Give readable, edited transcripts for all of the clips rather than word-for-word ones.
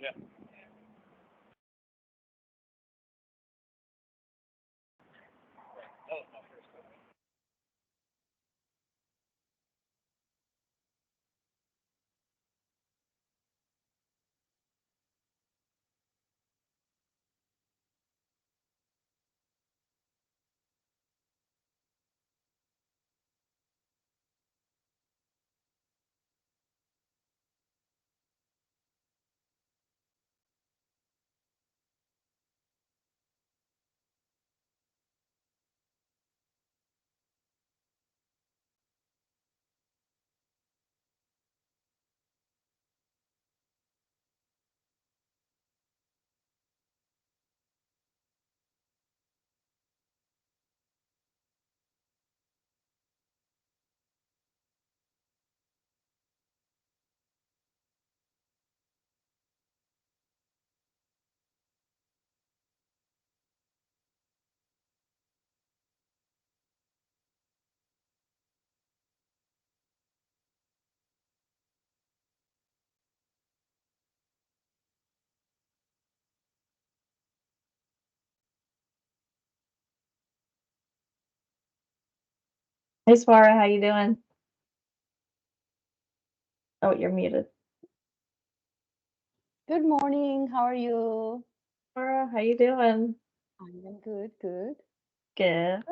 Yeah. That was my first time. Hey, Swara, how you doing? Oh, you're muted. Good morning. How are you? Swara, how you doing? I'm good, good. Good.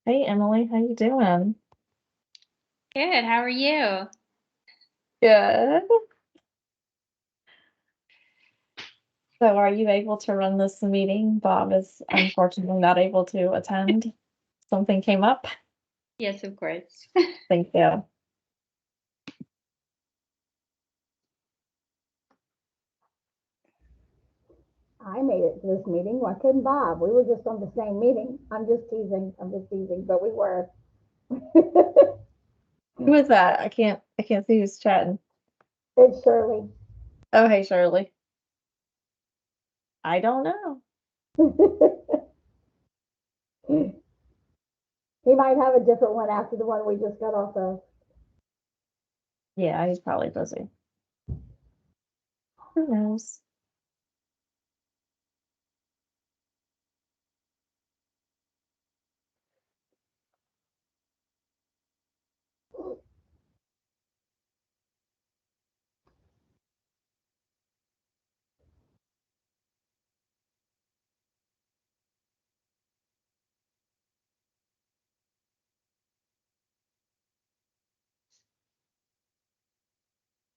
Hey, Emily, how you doing? Good. How are you? Good. So are you able to run this meeting? Bob is unfortunately not able to attend. Something came up. Yes, of course. Thank you. I made it to this meeting. Why couldn't Bob? We were just on the same meeting. I'm just teasing, but we were. Who is that? I can't see who's chatting. It's Shirley. Oh, hey, Shirley. I don't know. He might have a different one after the one we just got off of. Yeah, he's probably busy. Who knows?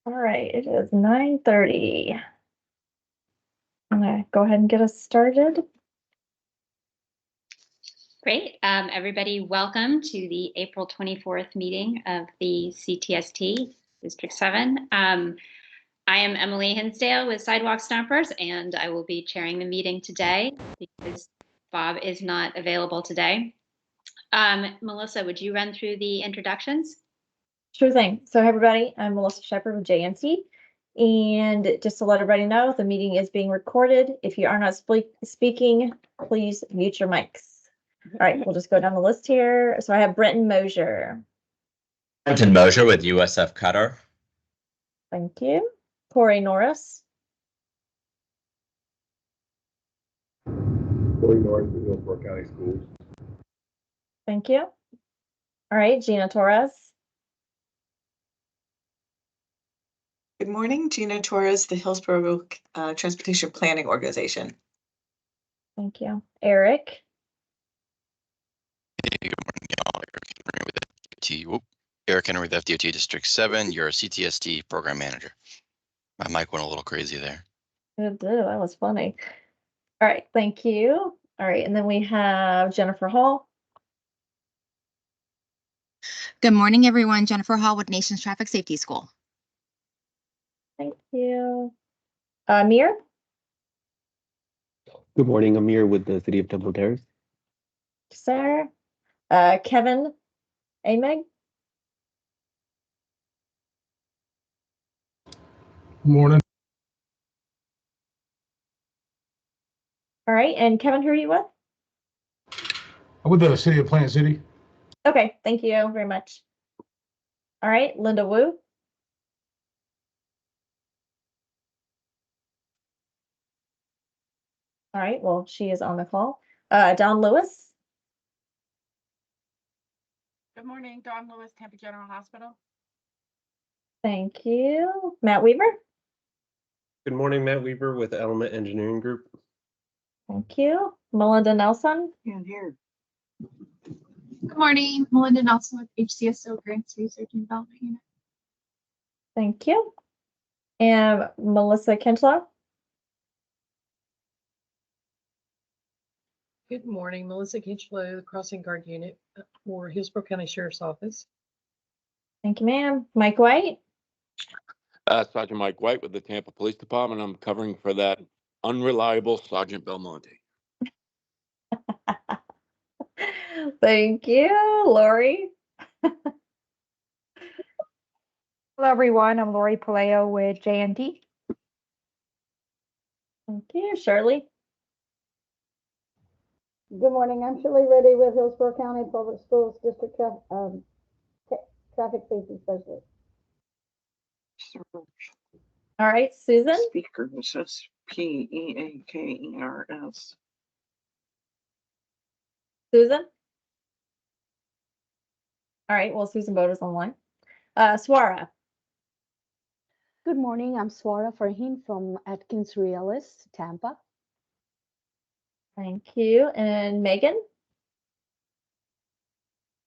All right, it is 9:30. I'm gonna go ahead and get us started. Great. Everybody, welcome to the April 24th meeting of the CTST District 7. I am Emily Hinsdale with Sidewalk Stompers, and I will be chairing the meeting today because Bob is not available today. Melissa, would you run through the introductions? Sure thing. So hey, everybody, I'm Melissa Shepard with JNT. And just to let everybody know, the meeting is being recorded. If you are not speaking, please mute your mics. All right, we'll just go down the list here. So I have Brenton Mosier. Brenton Mosier with USF Qatar. Thank you. Corey Norris. Corey Norris with Hillsborough County Schools. Thank you. All right, Gina Torres. Good morning, Gina Torres, the Hillsborough Transportation Planning Organization. Thank you. Eric. Hey, good morning, y'all. Eric Henry with FDOT District 7, your CTST program manager. My mic went a little crazy there. Good do. That was funny. All right, thank you. All right, and then we have Jennifer Hall. Good morning, everyone. Jennifer Hall with Nations Traffic Safety School. Thank you. Amir. Good morning, Amir with the City of Temple Terrace. Sir. Kevin Ameg. Morning. All right, and Kevin, who are you with? I'm with the City of Plant City. Okay, thank you very much. All right, Linda Wu. All right, well, she is on the call. Don Lewis. Good morning, Dawn Lewis, Tampa General Hospital. Thank you. Matt Weaver. Good morning, Matt Weaver with Element Engineering Group. Thank you. Melinda Nelson. Here. Good morning, Melinda Nelson with HCSO Grants Research and Development Unit. Thank you. And Melissa Kentlow. Good morning, Melissa Kinchlow, the Crossing Guard Unit for Hillsborough County Sheriff's Office. Thank you, ma'am. Mike White. Sergeant Mike White with the Tampa Police Department. I'm covering for that unreliable Sergeant Belmonte. Thank you, Lori. Hello, everyone. I'm Lori Paleo with JNT. Thank you, Shirley. Good morning, I'm Shirley Reddy with Hillsborough County Public Schools District Traffic Safety Specialist. All right, Susan. Speaker, it says PEAKERS. Susan. All right, well, Susan Boda's online. Swara. Good morning, I'm Swara Farheen from Atkins Realis, Tampa. Thank you. And Megan?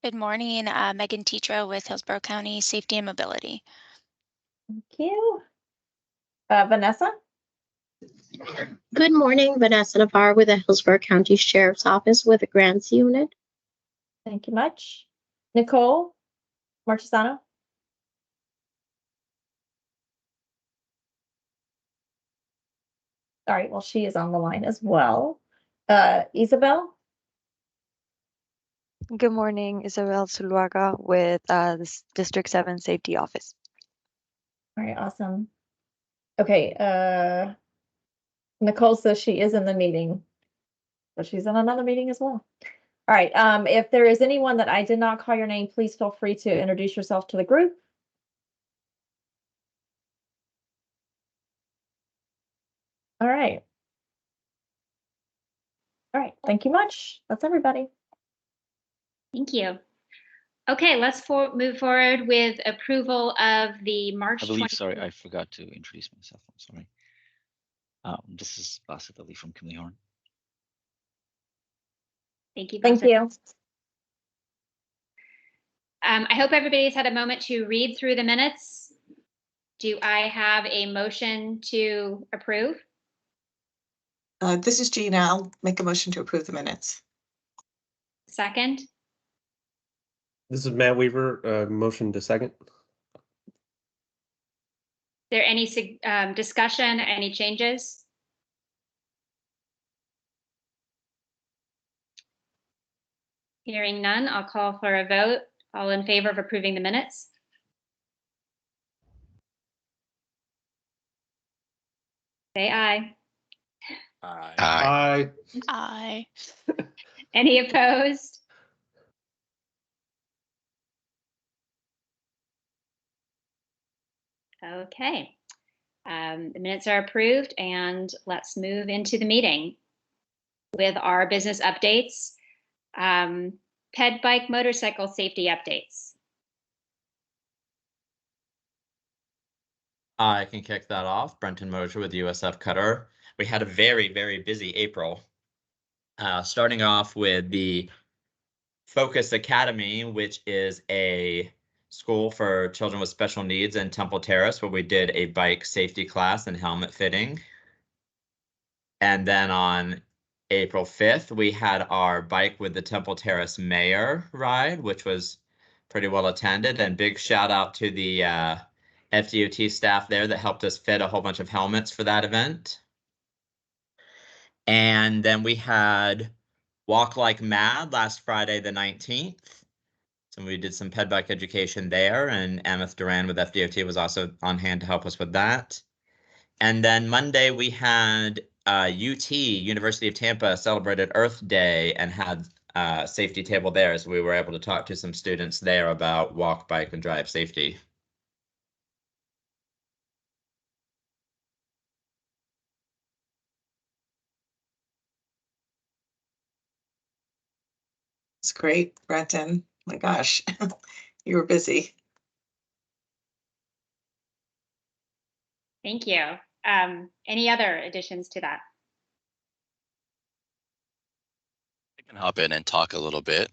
Good morning, Megan Tetro with Hillsborough County Safety and Mobility. Thank you. Vanessa? Good morning, Vanessa Navarre with the Hillsborough County Sheriff's Office with a grants unit. Thank you much. Nicole Marchesano? All right, well, she is on the line as well. Isabel? Good morning, Isabel Zuluaga with the District 7 Safety Office. All right, awesome. Okay, Nicole says she is in the meeting, but she's in another meeting as well. All right, if there is anyone that I did not call your name, please feel free to introduce yourself to the group. All right. All right, thank you much. That's everybody. Thank you. Okay, let's move forward with approval of the March I believe, 20. sorry, I forgot to introduce myself. I'm sorry. This is Basit Ali from Kimley Horn. Thank you. Thank you. I hope everybody's had a moment to read through the minutes. Do I have a motion to approve? This is Gina. I'll make a motion to approve the minutes. Second. This is Matt Weaver, motion to second. Is there any discussion, any changes? Hearing none, I'll call for a vote. All in favor of approving the minutes? Say aye. Aye. Aye. Any opposed? Okay. The minutes are approved, and let's move into the meeting with our business updates. Ped bike motorcycle safety updates. I can kick that off. Brenton Mosier with USF Cutter. We had a very, very busy April. Starting off with the Focus Academy, which is a school for children with special needs in Temple Terrace, where we did a bike safety class and helmet fitting. And then on April 5th, we had our Bike with the Temple Terrace Mayor ride, which was pretty well attended. And big shout out to the FDOT staff there that helped us fit a whole bunch of helmets for that event. And then we had Walk Like Mad last Friday, the 19th. So we did some ped bike education there, and Ameth Duran with FDOT was also on hand to help us with that. And then Monday we had UT, University of Tampa, celebrated Earth Day and had a safety table there. So we were able to talk to some students there about walk, bike, and drive safety. It's great, Brenton. My gosh, you were busy. Thank you. Any other additions to that? I can hop in and talk a little bit.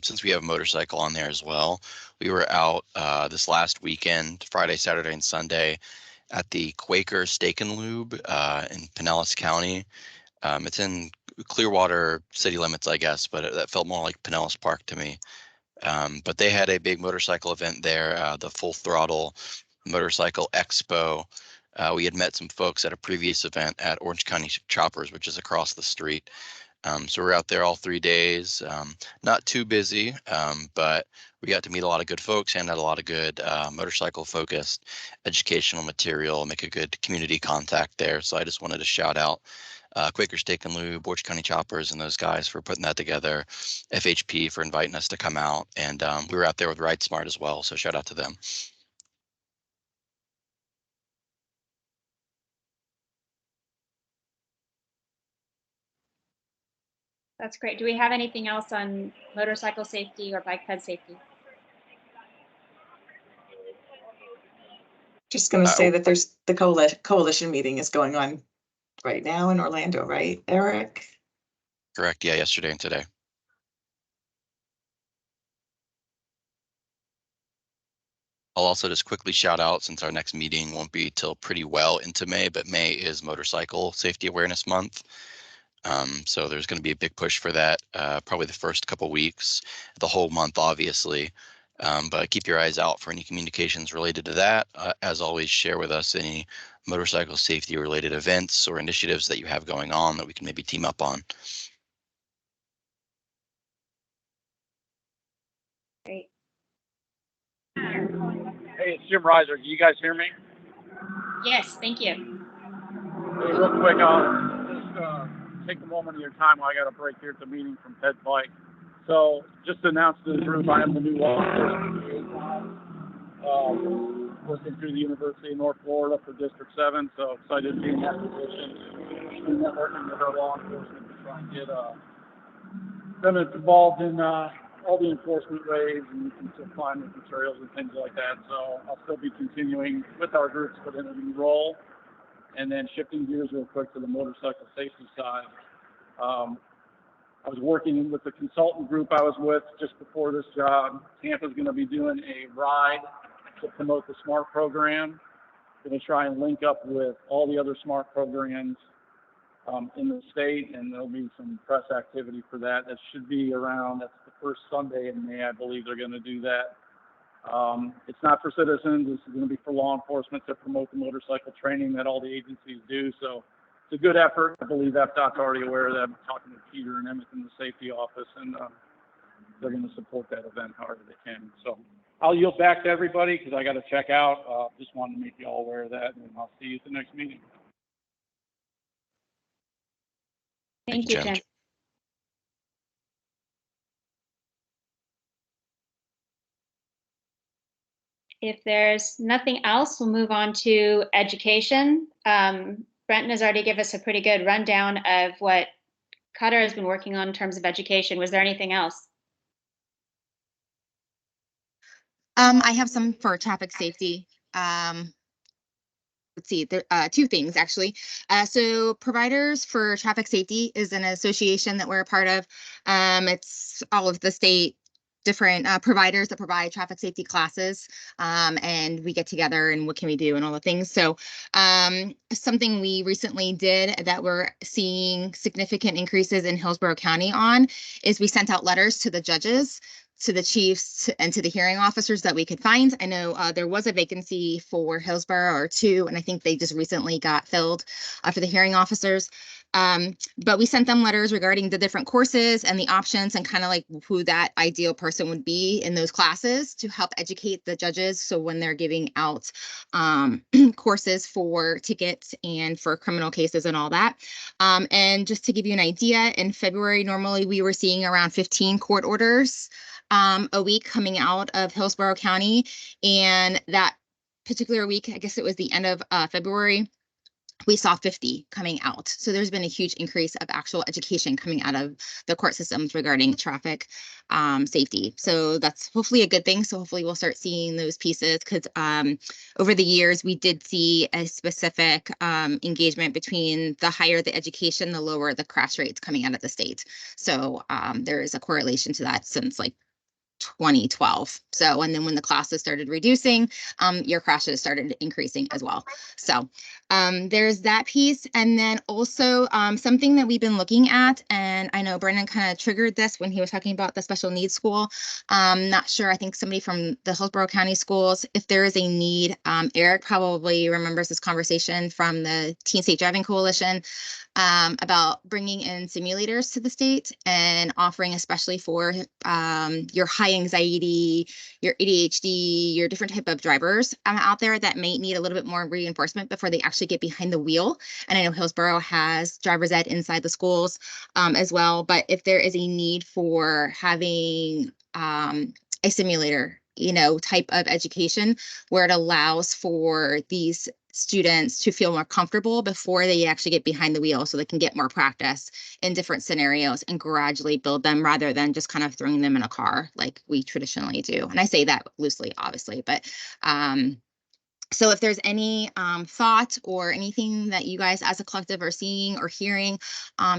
Since we have motorcycle on there as well, we were out this last weekend, Friday, Saturday, and Sunday at the Quaker Steak and Lube in Pinellas County. It's in Clearwater city limits, I guess, but that felt more like Pinellas Park to me. But they had a big motorcycle event there, the Full Throttle Motorcycle Expo. We had met some folks at a previous event at Orange County Choppers, which is across the street. So we're out there all 3 days, not too busy, but we got to meet a lot of good folks and had a lot of good motorcycle focused educational material, make a good community contact there. So I just wanted to shout out Quaker Steak and Lube, Orange County Choppers, and those guys for putting that together, FHP for inviting us to come out, and we were out there with Ride Smart as well, so shout out to them. That's great. Do we have anything else on motorcycle safety or bike ped safety? Just going to say that there's the coalition meeting is going on right now in Orlando, right, Eric? Correct. Yeah, yesterday and today. I'll also just quickly shout out, since our next meeting won't be till pretty well into May, but May is Motorcycle Safety Awareness Month. So there's going to be a big push for that, probably the first couple weeks, the whole month, obviously. But keep your eyes out for any communications related to that. As always, share with us any motorcycle safety related events or initiatives that you have going on that we can maybe team up on. Great. Hey, it's Jim Reiser. Can you guys hear me? Yes, thank you. Hey, real quick, I'll just take a moment of your time while I got a break here at the meeting from Ped Bike. So just to announce to the group, I am the new law enforcement liaison, working through the University of North Florida for District 7. So excited to be in that position and networking with our law enforcement to try and get them involved in all the enforcement ways and supplying the materials and things like that. So I'll still be continuing with our groups, but in a new role. And then shifting gears real quick to the motorcycle safety side. I was working with the consultant group I was with just before this job. Tampa's going to be doing a ride to promote the SMART program. Going to try and link up with all the other SMART programs in the state, and there'll be some press activity for that. That should be around, that's the first Sunday in May, I believe they're going to do that. It's not for citizens. This is going to be for law enforcement to promote the motorcycle training that all the agencies do. So it's a good effort. I believe FDOT's already aware of that. I'm talking to Peter and Emmett in the safety office, and they're going to support that event however they can. So I'll yield back to everybody because I got to check out. Just wanted to make you all aware of that, and I'll see you at the next meeting. Thank you, Tim. If there's nothing else, we'll move on to education. Brenton has already given us a pretty good rundown of what Qatar has been working on in terms of education. Was there anything else? I have some for traffic safety. Let's see, there two things actually. So Providers for Traffic Safety is an association that we're a part of. It's all of the state different providers that provide traffic safety classes, and we get together and what can we do and all the things. So something we recently did that we're seeing significant increases in Hillsborough County on is we sent out letters to the judges, to the chiefs, and to the hearing officers that we could find. I know there was a vacancy for Hillsborough or two, and I think they just recently got filled for the hearing officers. But we sent them letters regarding the different courses and the options and kind of like who that ideal person would be in those classes to help educate the judges. So when they're giving out courses for tickets and for criminal cases and all that. And just to give you an idea, in February, normally we were seeing around 15 court orders a week coming out of Hillsborough County. And that particular week, I guess it was the end of February, we saw 50 coming out. So there's been a huge increase of actual education coming out of the court systems regarding traffic safety. So that's hopefully a good thing. So hopefully we'll start seeing those pieces because over the years, we did see a specific engagement between the higher the education, the lower the crash rates coming out of the state. So there is a correlation to that since like 2012. So, and then when the classes started reducing, your crashes started increasing as well. So there's that piece. And then also something that we've been looking at, and I know Brendan kind of triggered this when he was talking about the special needs school. Not sure, I think somebody from the Hillsborough County schools, if there is a need, Eric probably remembers this conversation from the Teen Safe Driving Coalition about bringing in simulators to the state and offering, especially for your high anxiety, your ADHD, your different type of drivers out there that may need a little bit more reinforcement before they actually get behind the wheel. And I know Hillsborough has driver's ed inside the schools as well. But if there is a need for having a simulator, you know, type of education where it allows for these students to feel more comfortable before they actually get behind the wheel so they can get more practice in different scenarios and gradually build them rather than just kind of throwing them in a car like we traditionally do. And I say that loosely, obviously, but so if there's any thought or anything that you guys as a collective are seeing or hearing,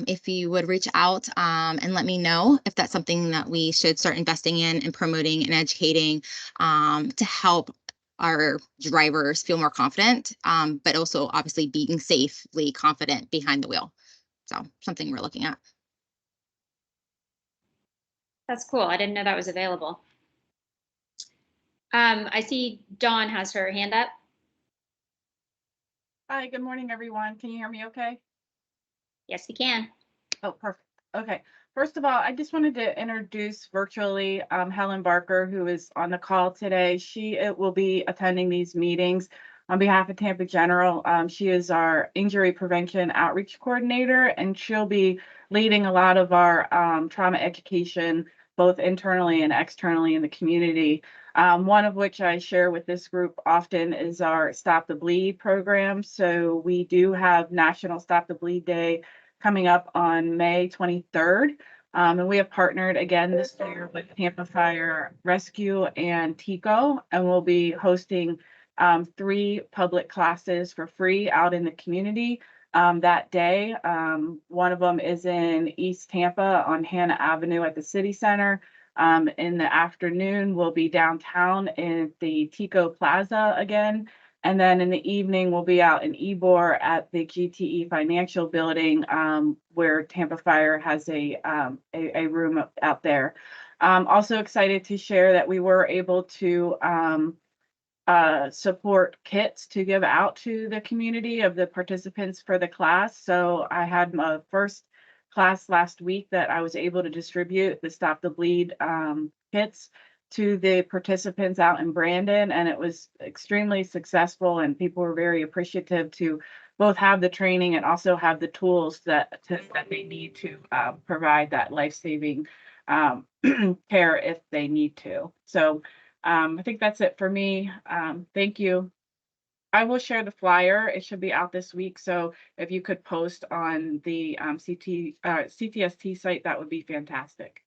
if you would reach out and let me know if that's something that we should start investing in and promoting and educating to help our drivers feel more confident, but also obviously being safely confident behind the wheel. So something we're looking at. That's cool. I didn't know that was available. I see Dawn has her hand up. Hi, good morning, everyone. Can you hear me okay? Yes, we can. Oh, perfect. Okay. First of all, I just wanted to introduce virtually Helen Barker, who is on the call today. She will be attending these meetings on behalf of Tampa General. She is our injury prevention outreach coordinator, and she'll be leading a lot of our trauma education, both internally and externally in the community. One of which I share with this group often is our Stop the Bleed program. So we do have National Stop the Bleed Day coming up on May 23rd. And we have partnered again this year with Tampa Fire Rescue and TICO, and we'll be hosting 3 public classes for free out in the community that day. One of them is in East Tampa on Hannah Avenue at the City Center. In the afternoon, we'll be downtown in the Tico Plaza again. And then in the evening, we'll be out in Ybor at the GTE Financial Building, where Tampa Fire has a room out there. Also excited to share that we were able to support kits to give out to the community of the participants for the class. So I had my first class last week that I was able to distribute the Stop the Bleed kits to the participants out in Brandon, and it was extremely successful, and people were very appreciative to both have the training and also have the tools that they need to provide that life-saving care if they need to. So I think that's it for me. Thank you. I will share the flyer. It should be out this week. So if you could post on the CTST site, that would be fantastic.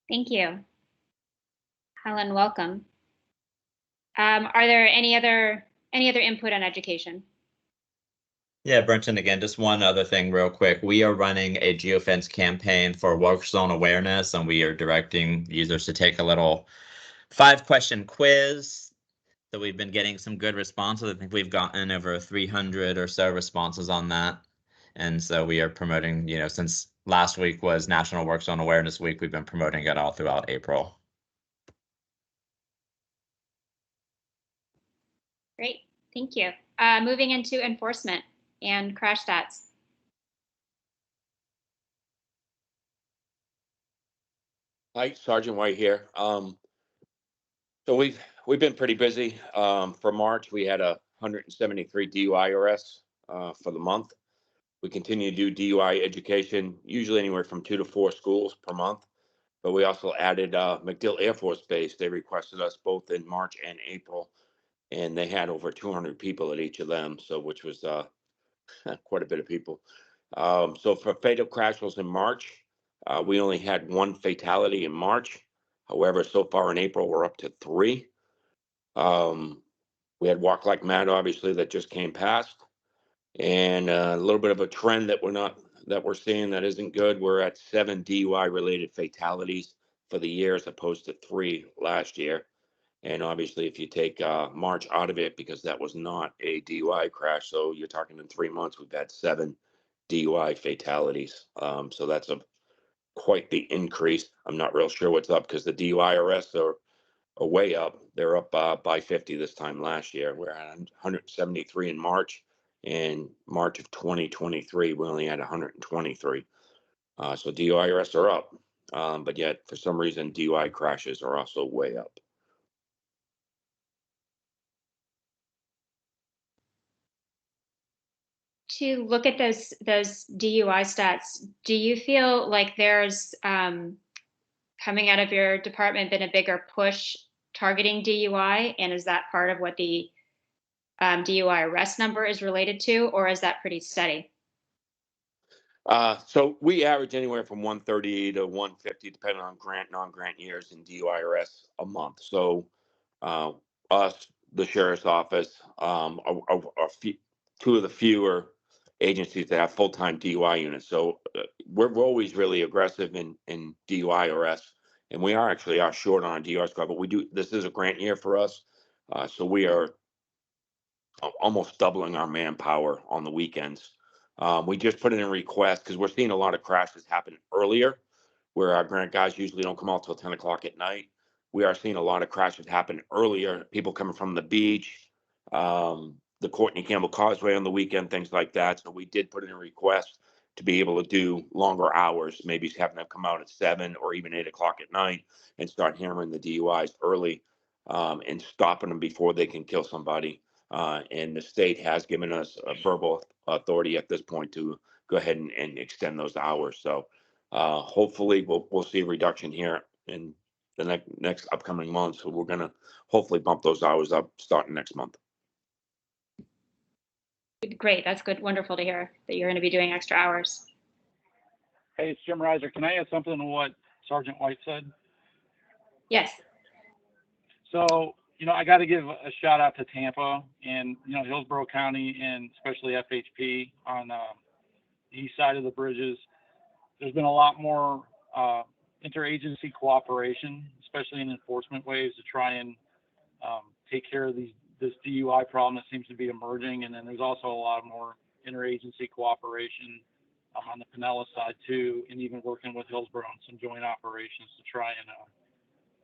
Thank you. Helen, welcome. Are there any other input on education? Yeah, Brenton, again, just one other thing real quick. We are running a geofence campaign for work zone awareness, and we are directing users to take a little 5-question quiz. So we've been getting some good responses. I think we've gotten over 300 or so responses on that. And so we are promoting, since last week was National Work Zone Awareness Week, we've been promoting it all throughout April. Great, thank you. Moving into enforcement and crash stats. Hi, Sergeant White here. So we've been pretty busy. For March, we had 173 DUI arrests for the month. We continue to do DUI education, usually anywhere from 2 to 4 schools per month. But we also added MacDill Air Force Base. They requested us both in March and April, and they had over 200 people at each of them, so which was quite a bit of people. So for fatal crashes in March, we only had 1 fatality in March. However, so far in April, we're up to 3. We had Walk Like Mad, obviously, that just came past, and a little bit of a trend that we're seeing that isn't good. We're at 7 DUI related fatalities for the year as opposed to 3 last year. And obviously, if you take March out of it, because that was not a DUI crash, so you're talking in 3 months, we've had 7 DUI fatalities. So that's quite the increase. I'm not real sure what's up because the DUI arrests are way up. They're up by 50 this time last year. We're at 173 in March. In March of 2023, we only had 123. So DUI arrests are up. But yet, for some reason, DUI crashes are also way up. To look at those DUI stats, do you feel like there's coming out of your department been a bigger push targeting DUI, and is that part of what the DUI arrest number is related to, or is that pretty steady? So we average anywhere from 130 to 150, depending on grant, non-grant years in DUI arrests a month. So us, the sheriff's office, are 2 of the fewer agencies that have full-time DUI units. So we're always really aggressive in DUI arrests, and we are actually short on DUI squad. But this is a grant year for us, so we are almost doubling our manpower on the weekends. We just put in a request because we're seeing a lot of crashes happen earlier, where our grant guys usually don't come out till 10 o'clock at night. We are seeing a lot of crashes happen earlier. People coming from the beach, the Courtney Campbell Causeway on the weekend, things like that. So we did put in a request to be able to do longer hours, maybe having them come out at 7 or even 8 o'clock at night and start hammering the DUIs early and stopping them before they can kill somebody. And the state has given us a verbal authority at this point to go ahead and extend those hours. So hopefully we'll see a reduction here in the next upcoming months. So we're going to hopefully bump those hours up starting next month. Great, that's good. Wonderful to hear that you're going to be doing extra hours. Hey, it's Jim Reiser. Can I add something to what Sergeant White said? Yes. So, I got to give a shout out to Tampa and, Hillsborough County and especially FHP on the east side of the bridges. There's been a lot more interagency cooperation, especially in enforcement ways, to try and take care of this DUI problem that seems to be emerging. And then there's also a lot more interagency cooperation on the Pinellas side too, and even working with Hillsborough on some joint operations to try and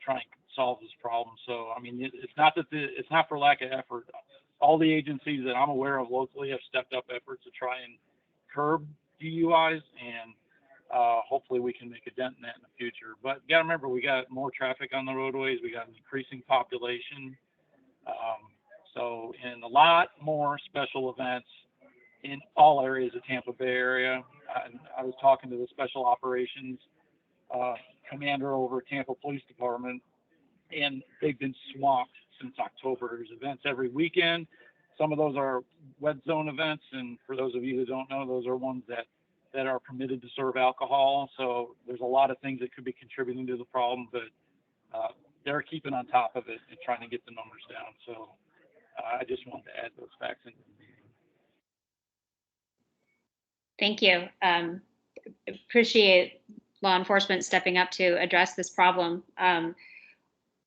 try and solve this problem. So, I mean, it's not that it's not for lack of effort. All the agencies that I'm aware of locally have stepped up efforts to try and curb DUIs, and hopefully we can make a dent in that in the future. But you got to remember, we got more traffic on the roadways. We got an increasing population. And a lot more special events in all areas of Tampa Bay area. I was talking to the special operations commander over Tampa Police Department, and they've been swamped since October. There's events every weekend. Some of those are wet zone events, and for those of you who don't know, those are ones that are permitted to serve alcohol. So there's a lot of things that could be contributing to the problem, but they're keeping on top of it and trying to get the numbers down. So I just wanted to add those facts in. Thank you. Appreciate law enforcement stepping up to address this problem.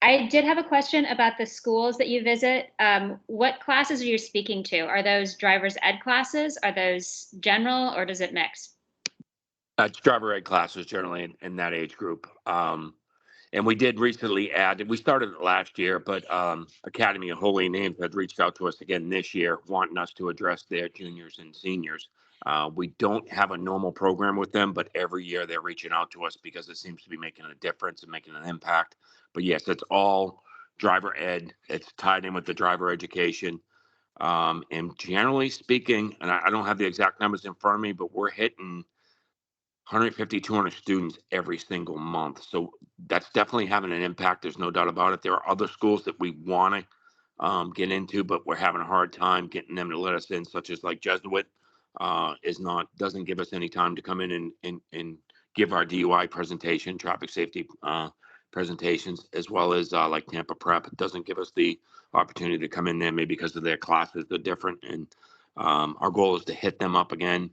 I did have a question about the schools that you visit. What classes are you speaking to? Are those driver's ed classes? Are those general, or does it mix? It's driver ed classes generally in that age group. And we did recently add, we started it last year, but Academy of Holy Names had reached out to us again this year, wanting us to address their juniors and seniors. We don't have a normal program with them, but every year they're reaching out to us because it seems to be making a difference and making an impact. But yes, it's all driver ed. It's tied in with the driver education. And generally speaking, and I don't have the exact numbers in front of me, but we're hitting 150, 200 students every single month. So that's definitely having an impact. There's no doubt about it. There are other schools that we want to get into, but we're having a hard time getting them to let us in, such as like Jesuit doesn't give us any time to come in and give our DUI presentation, traffic safety presentations, as well as like Tampa Prep. It doesn't give us the opportunity to come in there, maybe because of their classes, they're different. And our goal is to hit them up again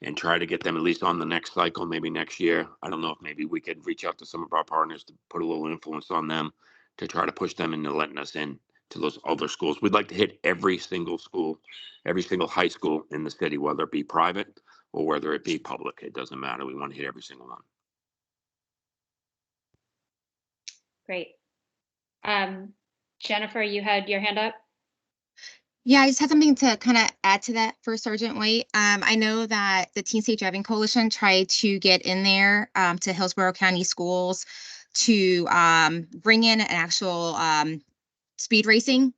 and try to get them at least on the next cycle, maybe next year. I don't know if maybe we could reach out to some of our partners to put a little influence on them to try to push them into letting us in to those other schools. We'd like to hit every single school, every single high school in the city, whether it be private or whether it be public. It doesn't matter. We want to hit every single one. Great. Jennifer, you had your hand up? Yeah, I just had something to kind of add to that for Sergeant White. I know that the Teen Safe Driving Coalition tried to get in there to Hillsborough County schools to bring in an actual speed racing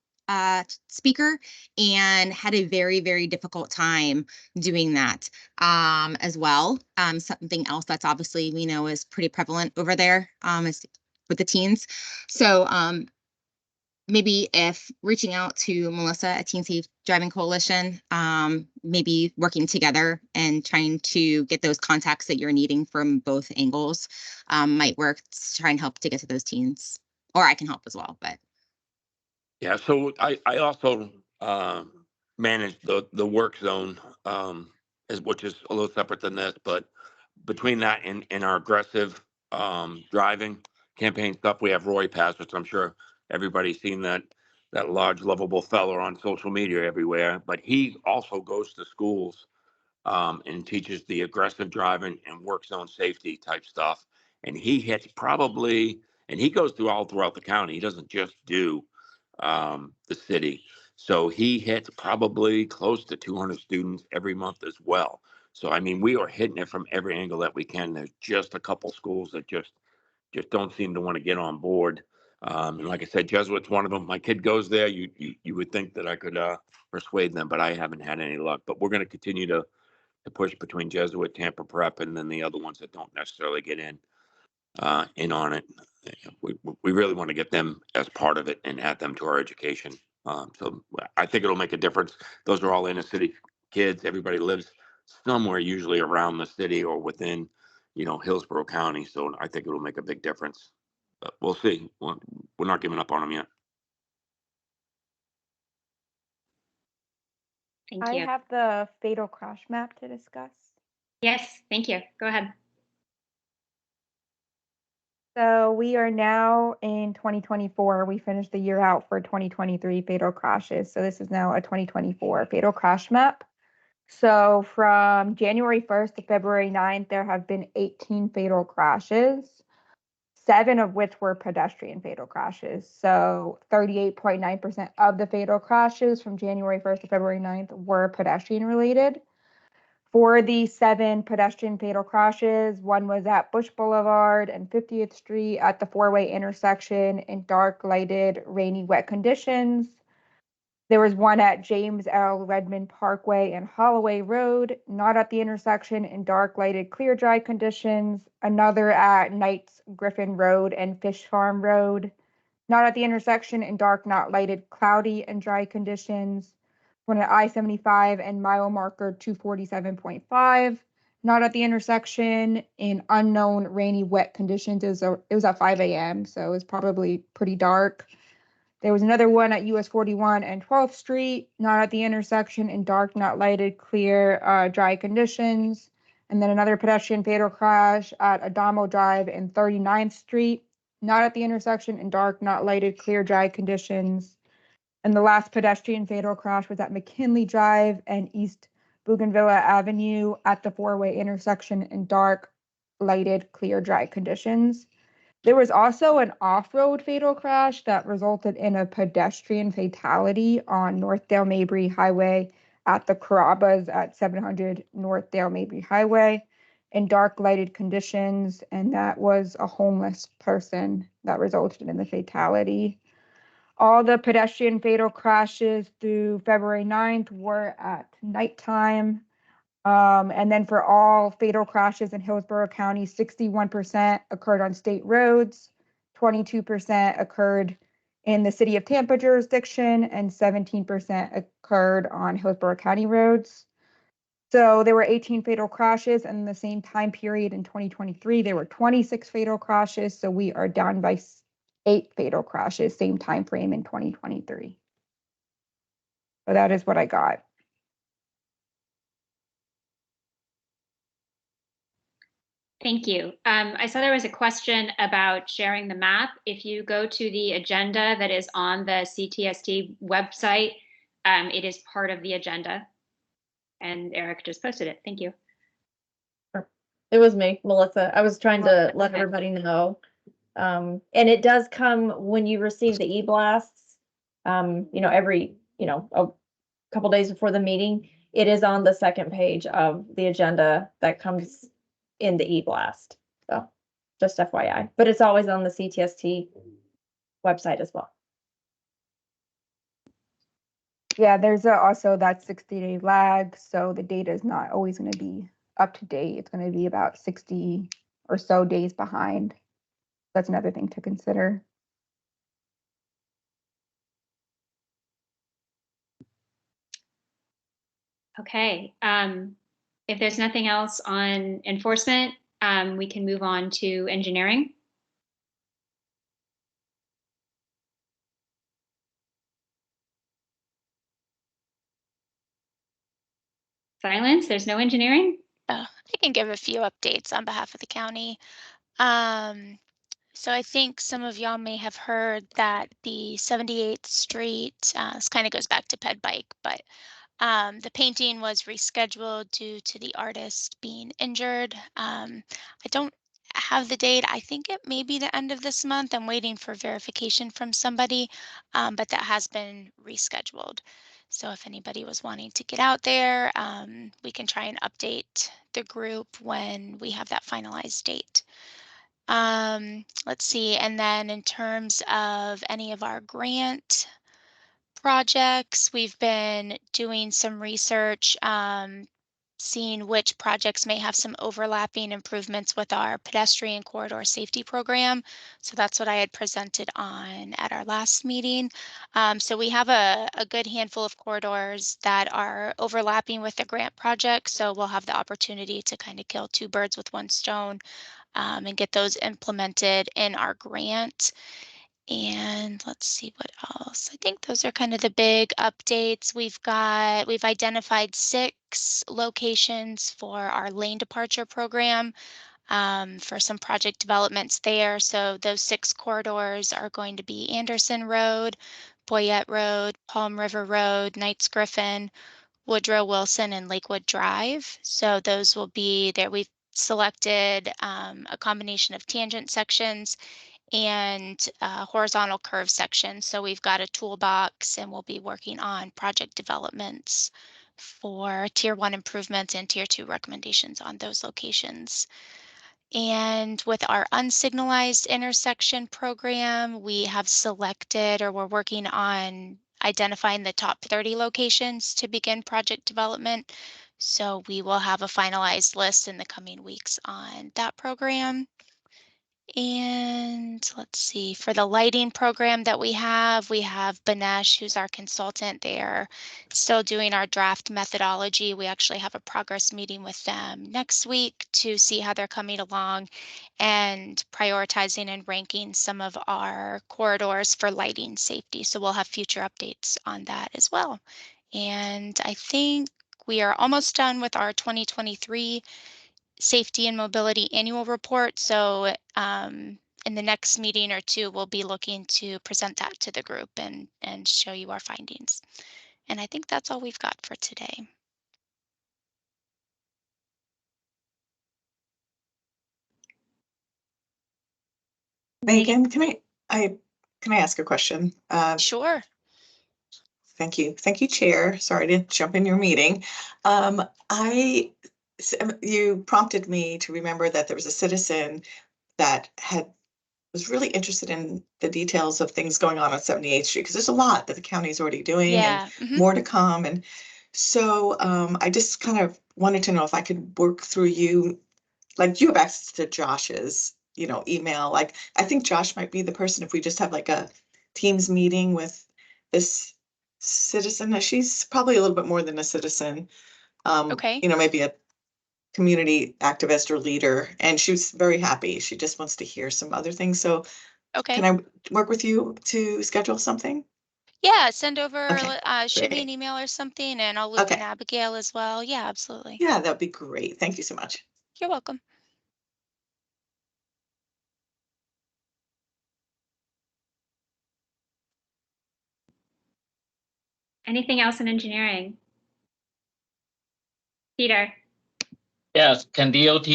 speaker, and had a very, very difficult time doing that as well. Something else that's obviously we know is pretty prevalent over there is with the teens. So maybe if reaching out to Melissa at Teen Safe Driving Coalition, maybe working together and trying to get those contacts that you're needing from both angles might work to try and help to get to those teens. Or I can help as well, but. Yeah, so I also manage the work zone, which is a little separate than this, but between that and our aggressive driving campaign stuff, we have Roy Pass, which I'm sure everybody's seen that large lovable fella on social media everywhere. But he also goes to schools and teaches the aggressive driving and work zone safety type stuff. And he hits probably, and he goes through all throughout the county. He doesn't just do the city. So he hits probably close to 200 students every month as well. So, I mean, we are hitting it from every angle that we can. There's just a couple schools that just don't seem to want to get on board. And like I said, Jesuit's one of them. My kid goes there. You would think that I could persuade them, but I haven't had any luck. But we're going to continue to push between Jesuit, Tampa Prep, and then the other ones that don't necessarily get in on it. We really want to get them as part of it and add them to our education. So I think it'll make a difference. Those are all inner city kids. Everybody lives somewhere usually around the city or within, Hillsborough County. So I think it'll make a big difference. But we'll see. We're not giving up on them yet. Thank I you. have the fatal crash map to discuss. Yes, thank you. Go ahead. So we are now in 2024. We finished the year out for 2023 fatal crashes. So this is now a 2024 fatal crash map. So from January 1st to February 9th, there have been 18 fatal crashes. 7 of which were pedestrian fatal crashes. So 38.9% of the fatal crashes from January 1st to February 9th were pedestrian related. For the 7 pedestrian fatal crashes, one was at Bush Boulevard and 50th Street at the four-way intersection in dark, lighted, rainy, wet conditions. There was one at James L. Redmond Parkway and Holloway Road, not at the intersection in dark, lighted, clear, dry conditions. Another at Knights Griffin Road and Fish Farm Road, not at the intersection in dark, not lighted, cloudy, and dry conditions. One at I-75 and mile marker 247.5, not at the intersection in unknown, rainy, wet conditions. It was at 5 a.m., so it was probably pretty dark. There was another one at US 41 and 12th Street, not at the intersection in dark, not lighted, clear, dry conditions. And then another pedestrian fatal crash at Adamo Drive and 39th Street, not at the intersection in dark, not lighted, clear, dry conditions. And the last pedestrian fatal crash was at McKinley Drive and East Bougainvillea Avenue at the four-way intersection in dark, lighted, clear, dry conditions. There was also an off-road fatal crash that resulted in a pedestrian fatality on North Dale Mabry Highway at the Carrabba's at 700 North Dale Mabry Highway in dark lighted conditions, and that was a homeless person that resulted in the fatality. All the pedestrian fatal crashes through February 9th were at nighttime. And then for all fatal crashes in Hillsborough County, 61% occurred on state roads, 22% occurred in the city of Tampa jurisdiction, and 17% occurred on Hillsborough County roads. So there were 18 fatal crashes, and in the same time period in 2023, there were 26 fatal crashes. So we are down by 8 fatal crashes, same time frame in 2023. So that is what I got. Thank you. I saw there was a question about sharing the map. If you go to the agenda that is on the CTST website, it is part of the agenda. And Eric just posted it. Thank you. It was me, Melissa. I was trying to let everybody know. And it does come when you receive the e-blasts, every, a couple days before the meeting. It is on the second page of the agenda that comes in the e-blast. So just FYI, but it's always on the CTST website as well. Yeah, there's also that 60-day lag, so the data is not always going to be up to date. It's going to be about 60 or so days behind. That's another thing to consider. Okay. If there's nothing else on enforcement, we can move on to engineering. Silence, there's no engineering? I can give a few updates on behalf of the county. So I think some of y'all may have heard that the 78th Street, this kind of goes back to Ped Bike, but the painting was rescheduled due to the artist being injured. I don't have the date. I think it may be the end of this month. I'm waiting for verification from somebody, but that has been rescheduled. So if anybody was wanting to get out there, we can try and update the group when we have that finalized date. Let's see. And then in terms of any of our grant projects, we've been doing some research, seeing which projects may have some overlapping improvements with our pedestrian corridor safety program. So that's what I had presented on at our last meeting. So we have a good handful of corridors that are overlapping with the grant project. So we'll have the opportunity to kind of kill 2 birds with 1 stone and get those implemented in our grant. And let's see what else. I think those are kind of the big updates. We've identified 6 locations for our lane departure program for some project developments there. So those 6 corridors are going to be Anderson Road, Boyette Road, Palm River Road, Knights Griffin, Woodrow Wilson, and Lakewood Drive. So those will be there. We've selected a combination of tangent sections and horizontal curve sections. So we've got a toolbox, and we'll be working on project developments for tier 1 improvements and tier 2 recommendations on those locations. And with our unsignalized intersection program, we have selected, or we're working on identifying the top 30 locations to begin project development. So we will have a finalized list in the coming weeks on that program. And let's see, for the lighting program that we have Banesh, who's our consultant there, still doing our draft methodology. We actually have a progress meeting with them next week to see how they're coming along and prioritizing and ranking some of our corridors for lighting safety. So we'll have future updates on that as well. And I think we are almost done with our 2023 Safety and Mobility Annual Report. So in the next meeting or two, we'll be looking to present that to the group and show you our findings. And I think that's all we've got for today. Megan, can I ask a question? Sure. Thank you. Thank you, Chair. Sorry to jump in your meeting. You prompted me to remember that there was a citizen that was really interested in the details of things going on 78th Street, because there's a lot that the county is already doing Yeah. and more to come. And so I just kind of wanted to know if I could work through you, like you have access to Josh's, email. Like, I think Josh might be the person if we just have like a Teams meeting with this citizen. She's probably a little bit more than a citizen. Okay. Maybe a community activist or leader, and she was very happy. She just wants to hear some other things. So Okay. can I work with you to schedule something? Yeah, send over, Okay, shoot me an great. email or something, and I'll loop in Okay. Abigail as well. Yeah, absolutely. Yeah, that'd be great. Thank you so much. You're welcome. Anything else in engineering? Peter? Yes, can DOT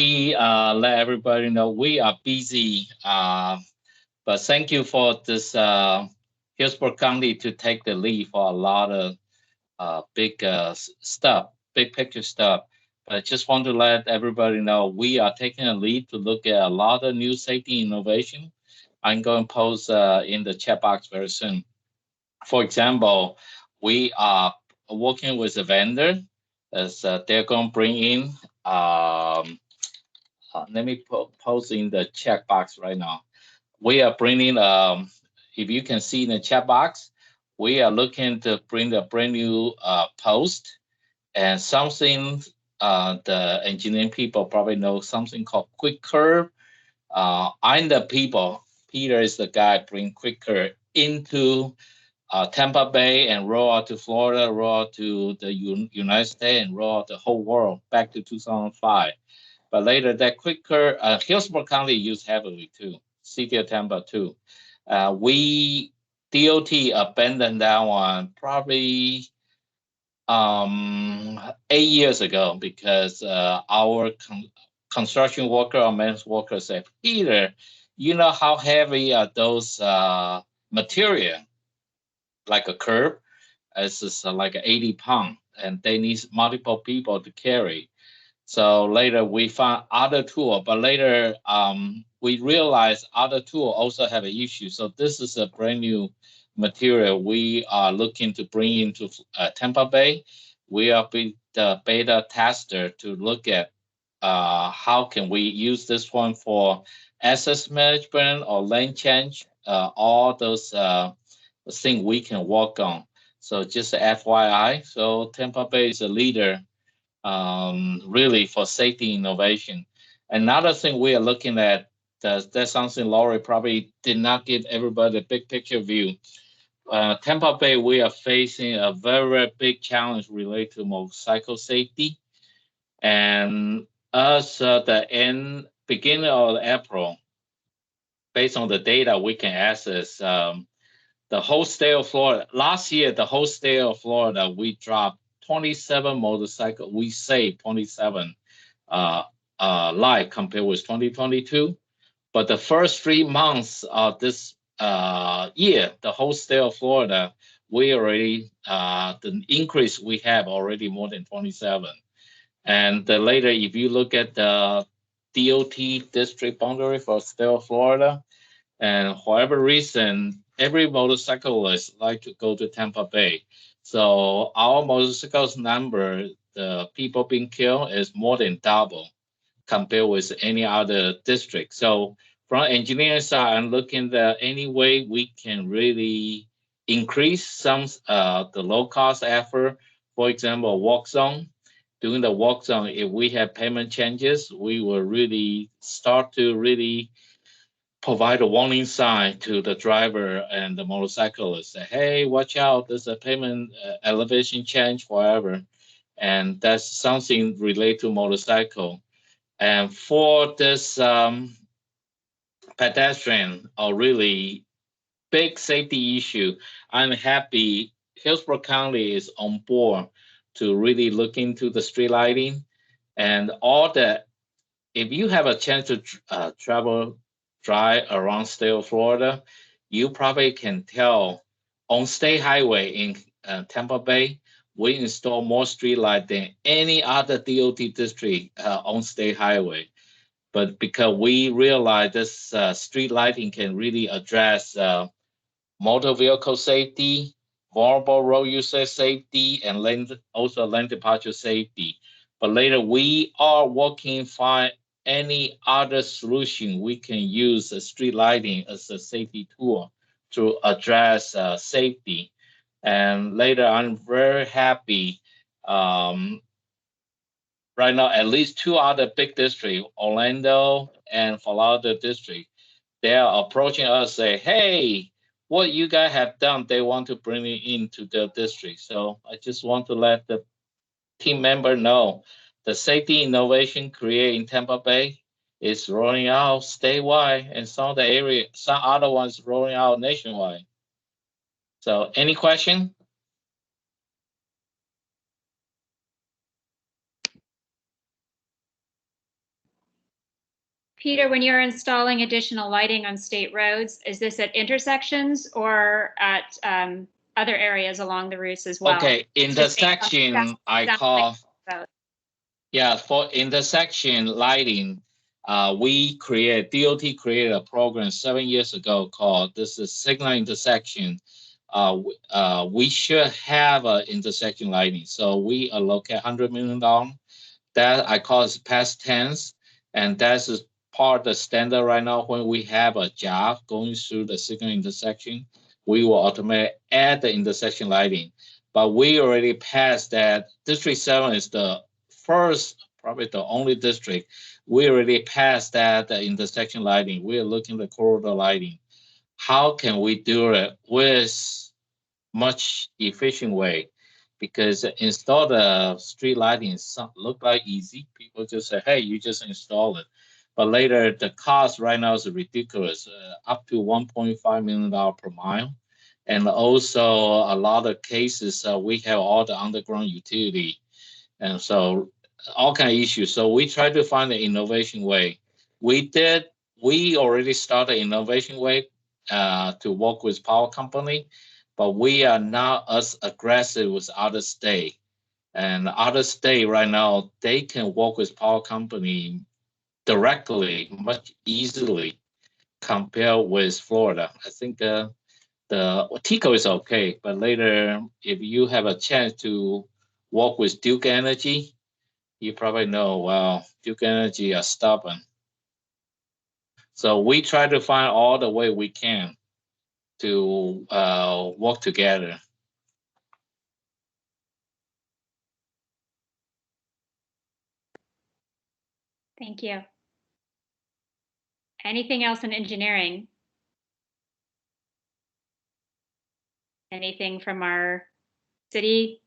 let everybody know we are busy, but thank you for this Hillsborough County to take the lead for a lot of big stuff, big picture stuff. But I just want to let everybody know we are taking a lead to look at a lot of new safety innovation. I'm going to post in the chat box very soon. For example, we are working with a vendor as they're going to bring in, let me post in the chat box right now. We are bringing, if you can see in the chat box, we are looking to bring a brand new post and something the engineering people probably know, something called Quick Curve. I'm the people, Peter is the guy bring Quick Curve into Tampa Bay and roll out to Florida, roll out to the United States, and roll out the whole world back to 2005. But later, that Quick Curve, Hillsborough County used heavily too, City of Tampa too. We, DOT abandoned that one probably 8 years ago because our construction worker or maintenance worker said, Peter, you know how heavy are those material? Like a curb, it's just like 80 pounds, and they need multiple people to carry. So later we found other tool, but later we realized other tool also have an issue. So this is a brand new material we are looking to bring into Tampa Bay. We are the beta tester to look at how can we use this one for access management or lane change, all those things we can work on. So just FYI, so Tampa Bay is a leader really for safety innovation. Another thing we are looking at, that's something Laurie probably did not give everybody a big picture view. Tampa Bay, we are facing a very, very big challenge related to motorcycle safety. And as the beginning of April, based on the data we can access, the whole state of Florida, last year, the whole state of Florida, we dropped 27 motorcycles. We saved 27 light compared with 2022. But the first 3 months of this year, the whole state of Florida, we already, the increase we have already more than 27. And later, if you look at the DOT district boundary for state of Florida, and for whatever reason, every motorcyclist like to go to Tampa Bay. So our motorcycles number, the people being killed is more than double compared with any other district. So from engineering side, I'm looking at any way we can really increase some the low cost effort. For example, walk zone. During the walk zone, if we have payment changes, we will really start to really provide a warning sign to the driver and the motorcyclist. Say, hey, watch out! There's a payment elevation change, whatever, and that's something related to motorcycle. And for this pedestrian, a really big safety issue, I'm happy Hillsborough County is on board to really look into the street lighting and all that. If you have a chance to drive around state of Florida, you probably can tell on state highway in Tampa Bay, we install more street light than any other DOT district on state highway. But because we realize this street lighting can really address motor vehicle safety, vulnerable road user safety, and also lane departure safety. But later, we are working for any other solution we can use street lighting as a safety tool to address safety. And later, I'm very happy. Right now, at least 2 other big districts, Orlando and Fort Lauderdale district, they are approaching us, say, hey, what you guys have done, they want to bring it into their district. So I just want to let the team member know the safety innovation created in Tampa Bay is rolling out statewide, and some other ones rolling out nationwide. So any question? Peter, when you're installing additional lighting on state roads, is this at intersections or at other areas along the routes as well? Okay, intersection I call, yeah, for intersection lighting, DOT created a program 7 years ago called, this is signal intersection. We should have intersection lighting. So we allocate $100 million. That I call it past tense. And that's part of the standard right now. When we have a job going through the signal intersection, we will automatically add the intersection lighting. But we already passed that. District 7 is the first, probably the only district. We already passed that the intersection lighting. We are looking at the corridor lighting. How can we do it with much efficient way? Because install the street lighting look like easy. People just say, hey, you just install it. But later, the cost right now is ridiculous, up to $1.5 million per mile. And also a lot of cases, we have all the underground utility. And so all kind of issues. So we try to find an innovation way. We already started innovation way to work with power company, but we are not as aggressive with other state. And other state right now, they can work with power company directly, much easily compared with Florida. I think the TECO is okay, but later, if you have a chance to work with Duke Energy, you probably know, well, Duke Energy are stubborn. So we try to find all the way we can to work together. Thank you. Anything else in engineering? Anything from our city?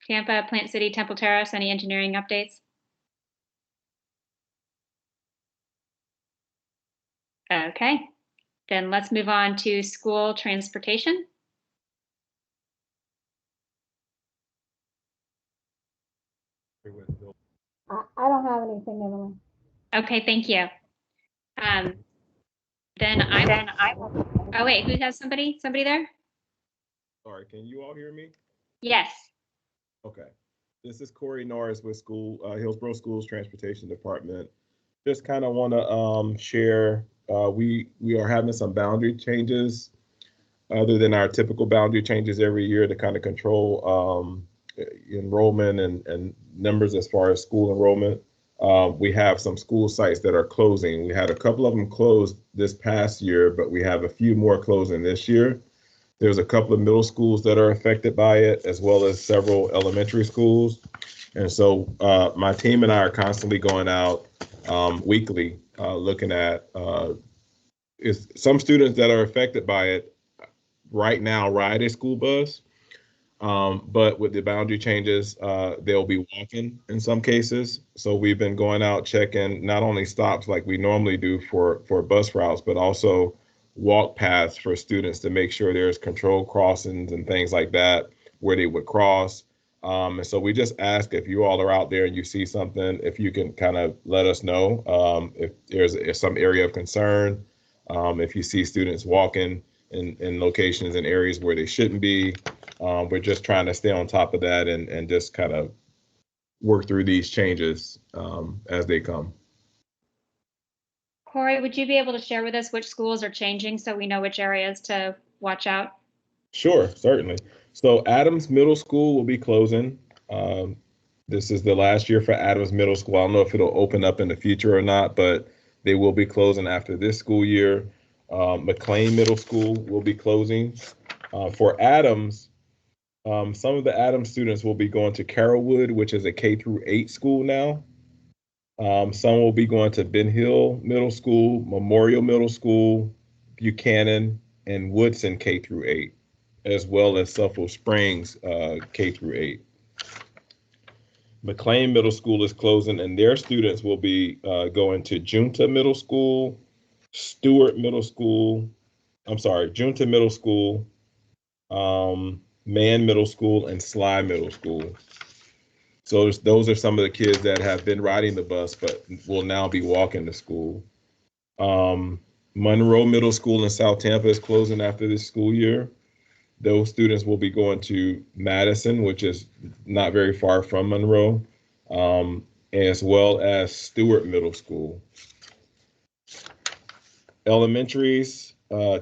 Tampa, Plant City, Temple Terrace, any engineering updates? Okay, then let's move on to school transportation. I don't have anything, Emily. Okay, thank you. Then I will. Oh wait, who has somebody? Somebody there? Sorry, can you all hear me? Yes. Okay. This is Corey Norris with Hillsborough Schools Transportation Department. Just kind of want to share, we are having some boundary changes other than our typical boundary changes every year to kind of control enrollment and numbers as far as school enrollment. We have some school sites that are closing. We had a couple of them closed this past year, but we have a few more closing this year. There's a couple of middle schools that are affected by it, as well as several elementary schools. And so my team and I are constantly going out weekly, looking at is some students that are affected by it right now ride a school bus. But with the boundary changes, they'll be walking in some cases. So we've been going out checking not only stops like we normally do for bus routes, but also walk paths for students to make sure there's controlled crossings and things like that where they would cross. And so we just ask if you all are out there and you see something, if you can kind of let us know if there's some area of concern, if you see students walking in locations and areas where they shouldn't be. We're just trying to stay on top of that and just kind of work through these changes as they come. Corey, would you be able to share with us which schools are changing so we know which areas to watch out? Sure, certainly. So Adams Middle School will be closing. This is the last year for Adams Middle School. I don't know if it'll open up in the future or not, but they will be closing after this school year. McLean Middle School will be closing. For Adams, some of the Adams students will be going to Carrollwood, which is a K-8 school now. Some will be going to Ben Hill Middle School, Memorial Middle School, Buchanan, and Woodson K-8, as well as Suffolk Springs K-8. McLean Middle School is closing, and their students will be going to Junta Middle School, Stewart Middle School, Junta Middle School, Man Middle School, and Sly Middle School. So those are some of the kids that have been riding the bus, but will now be walking to school. Monroe Middle School in South Tampa is closing after this school year. Those students will be going to Madison, which is not very far from Monroe, as well as Stewart Middle School. Elementaries,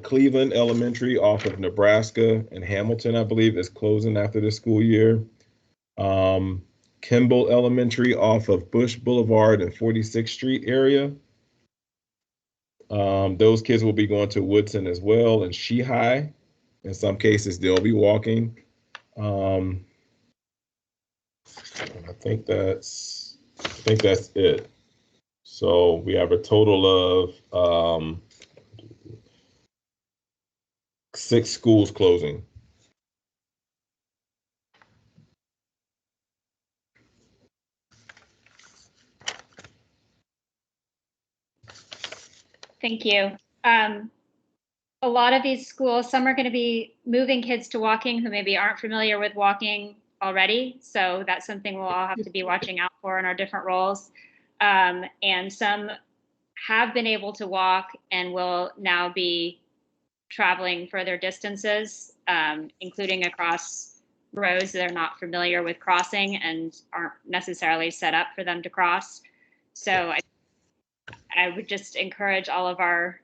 Cleveland Elementary off of Nebraska and Hamilton, I believe, is closing after the school year. Kimball Elementary off of Bush Boulevard and 46th Street area. Those kids will be going to Woodson as well, and Shehigh. In some cases, they'll be walking. I think that's it. So we have a total of 6 schools closing. Thank you. A lot of these schools, some are going to be moving kids to walking who maybe aren't familiar with walking already. So that's something we'll all have to be watching out for in our different roles. And some have been able to walk and will now be traveling further distances, including across roads that are not familiar with crossing and aren't necessarily set up for them to cross. So I would just encourage all of our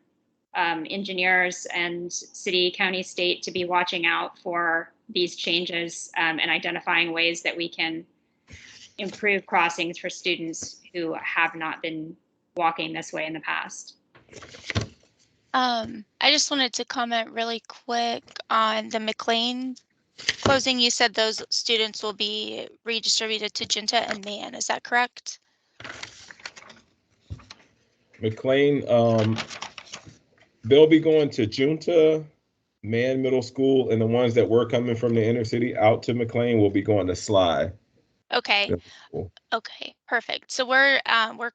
engineers and city, county, state to be watching out for these changes and identifying ways that we can improve crossings for students who have not been walking this way in the past. I just wanted to comment really quick on the McLean closing. You said those students will be redistributed to Junta and Man. Is that correct? McLean, they'll be going to Junta, Man Middle School, and the ones that were coming from the inner city out to McLean will be going to Sly. Okay. Okay, perfect. So we're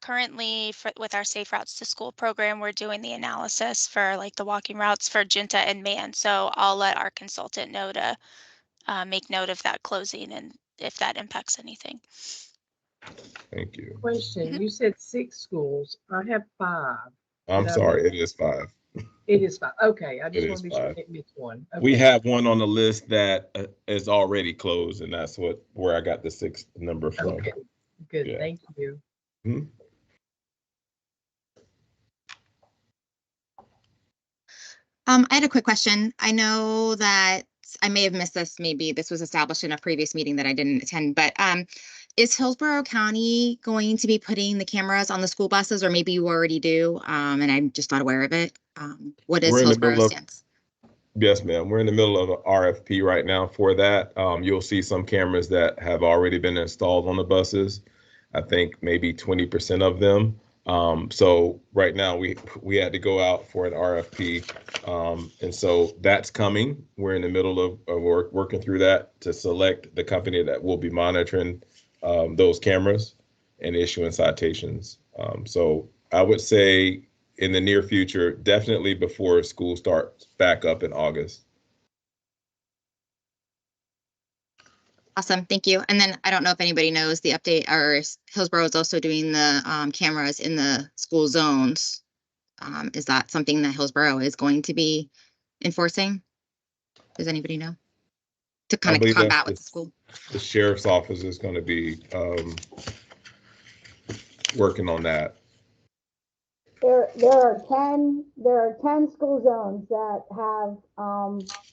currently with our Safe Routes to School program, we're doing the analysis for like the walking routes for Junta and Man. So I'll let our consultant know to make note of that closing and if that impacts anything. Thank you. Question, you said 6 schools. I have 5. I'm Did I sorry, miss- it is 5. It is 5. Okay, I It just is want to be sure I 5. didn't miss one. We Okay. have one on the list that is already closed, and that's where I got the 6th number from. Okay, good. Yeah. Thank you. I had a quick question. I know that I may have missed this. Maybe this was established in a previous meeting that I didn't attend, but is Hillsborough County going to be putting the cameras on the school buses, or maybe you already do, and I'm just not aware of it? What is We're in the Hillsborough's middle of, stance? yes, ma'am. We're in the middle of an RFP right now for that. You'll see some cameras that have already been installed on the buses. I think maybe 20% of them. So right now we had to go out for an RFP. And so that's coming. We're in the middle of working through that to select the company that will be monitoring those cameras and issuing citations. So I would say in the near future, definitely before school starts back up in August. Awesome, thank you. And then I don't know if anybody knows the update, or Hillsborough is also doing the cameras in the school zones. Is that something that Hillsborough is going to be enforcing? Does anybody know? To kind of combat with the school? The sheriff's office is going to be working on that. There are 10 school zones that have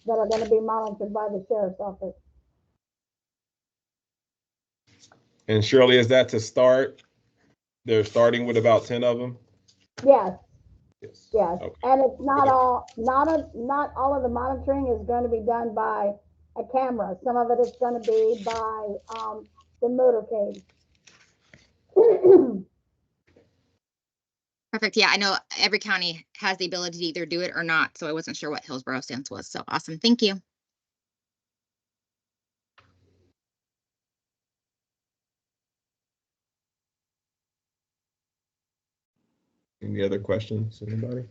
that are going to be monitored by the sheriff's office. And Shirley, is that to start? They're starting with about 10 of them? Yes. Yes. Okay. And it's not all of the monitoring is going to be done by a camera. Some of it is going to be by the motorcade. Perfect. Yeah, I know every county has the ability to either do it or not, so I wasn't sure what Hillsborough stance was. So awesome. Thank you. Any other questions, anybody?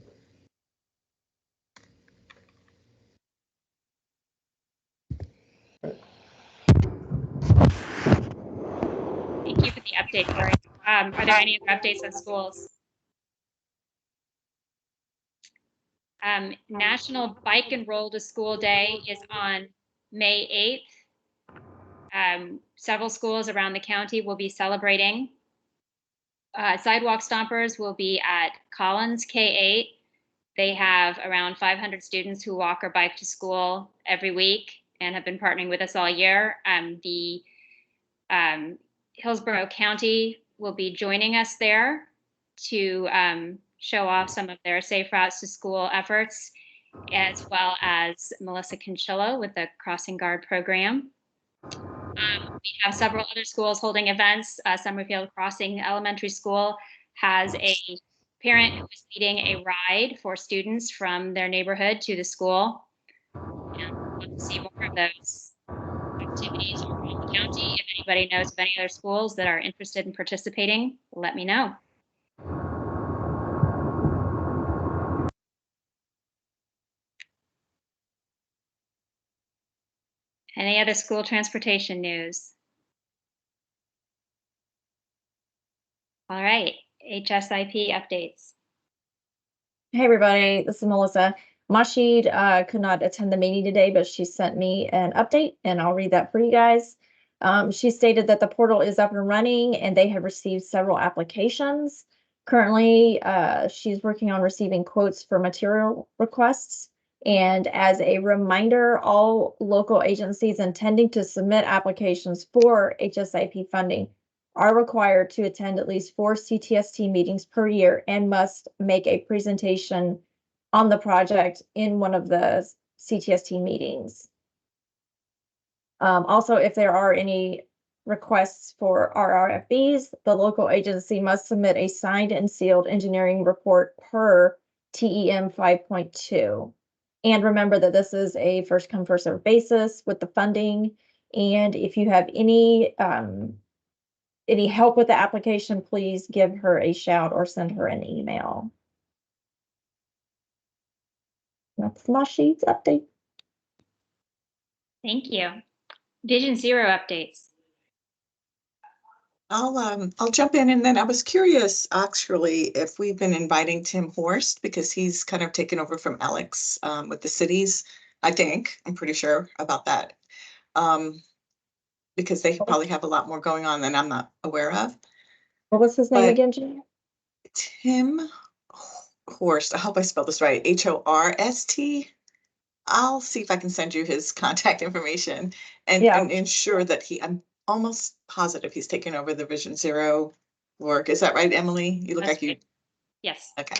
Thank you for the update, Corey. Are there any other updates on schools? National Bike and Roll to School Day is on May 8th. Several schools around the county will be celebrating. Sidewalk Stompers will be at Collins K-8. They have around 500 students who walk or bike to school every week and have been partnering with us all year. The Hillsborough County will be joining us there to show off some of their safe routes to school efforts, as well as Melissa Conchillo with the Crossing Guard program. We have several other schools holding events. Summerfield Crossing Elementary School has a parent who is leading a ride for students from their neighborhood to the school. And we'd love to see more of those activities around the county. If anybody knows of any other schools that are interested in participating, let me know. Any other school transportation news? All right, HSIP updates. Hey, everybody, this is Melissa. Mashid could not attend the meeting today, but she sent me an update and I'll read that for you guys. She stated that the portal is up and running and they have received several applications. Currently, she's working on receiving quotes for material requests. And as a reminder, all local agencies intending to submit applications for HSIP funding are required to attend at least 4 CTST meetings per year and must make a presentation on the project in one of the CTST meetings. Also, if there are any requests for RRFBs, the local agency must submit a signed and sealed engineering report per TEM 5.2. And remember that this is a first come, first served basis with the funding. And if you have any help with the application, please give her a shout or send her an email. That's my sheets update. Thank you. Vision Zero updates. I'll jump in, and then I was curious actually if we've been inviting Tim Horst because he's kind of taken over from Alex with the cities. I'm pretty sure about that. Because they probably have a lot more going on than I'm not aware of. What was his name But again, Jen? Tim Horst, I hope I spelled this right, Horst. I'll see if I can send you his contact information and ensure that I'm almost positive he's taking over the Vision Zero work. Is that right, Emily? You look like you. Yes. Okay.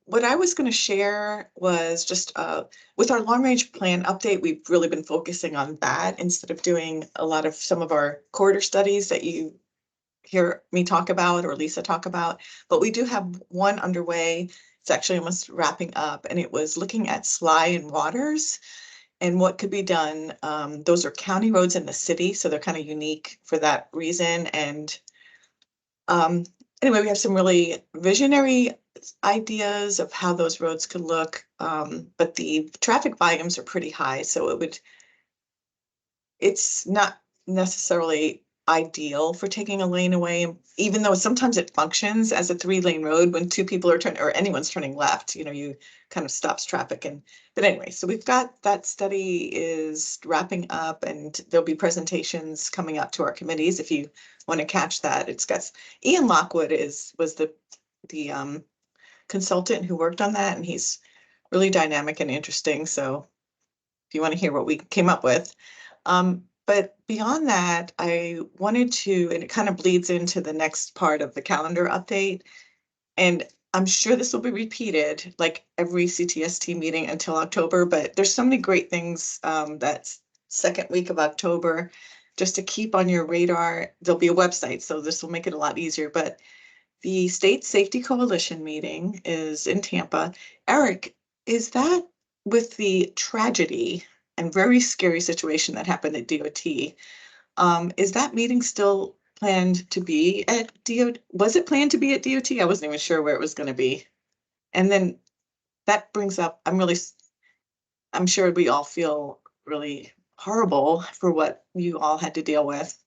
What I was going to share was just with our long range plan update, we've really been focusing on that instead of doing a lot of some of our corridor studies that you hear me talk about or Lisa talk about. But we do have one underway. It's actually almost wrapping up, and it was looking at Sly and Waters and what could be done. Those are county roads in the city, so they're kind of unique for that reason. And anyway, we have some really visionary ideas of how those roads could look, but the traffic volumes are pretty high, so it's not necessarily ideal for taking a lane away, even though sometimes it functions as a 3-lane road when 2 people are turning or anyone's turning left, you kind of stops traffic. But anyway, so we've got that study is wrapping up, and there'll be presentations coming up to our committees if you want to catch that. It's got Ian Lockwood was the consultant who worked on that, and he's really dynamic and interesting. So if you want to hear what we came up with. But beyond that, I wanted to, and it kind of bleeds into the next part of the calendar update. And I'm sure this will be repeated like every CTST meeting until October, but there's so many great things that second week of October, just to keep on your radar. There'll be a website, so this will make it a lot easier. But the State Safety Coalition meeting is in Tampa. Eric, is that with the tragedy and very scary situation that happened at DOT? Is that meeting still planned to be at DOT? Was it planned to be at DOT? I wasn't even sure where it was going to be. And then that brings up, I'm sure we all feel really horrible for what you all had to deal with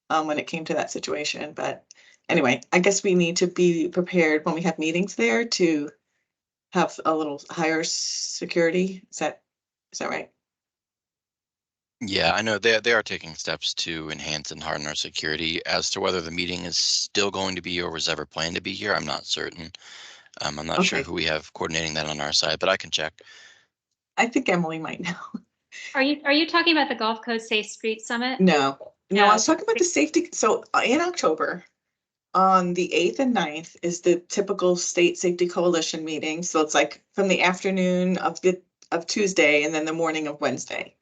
when it came to that situation. But anyway, I guess we need to be prepared when we have meetings there to have a little higher security. Is that right? Yeah, I know they are taking steps to enhance and harden our security. As to whether the meeting is still going to be or was ever planned to be here, I'm not certain. I'm not sure who we have coordinating that on our side, but I can check. I think Emily might know. Are you talking about the Gulf Coast Safe Street Summit? No, I was talking about the safety. So in October, on the 8th and 9th is the typical State Safety Coalition meeting. So it's like from the afternoon of Tuesday and then the morning of Wednesday.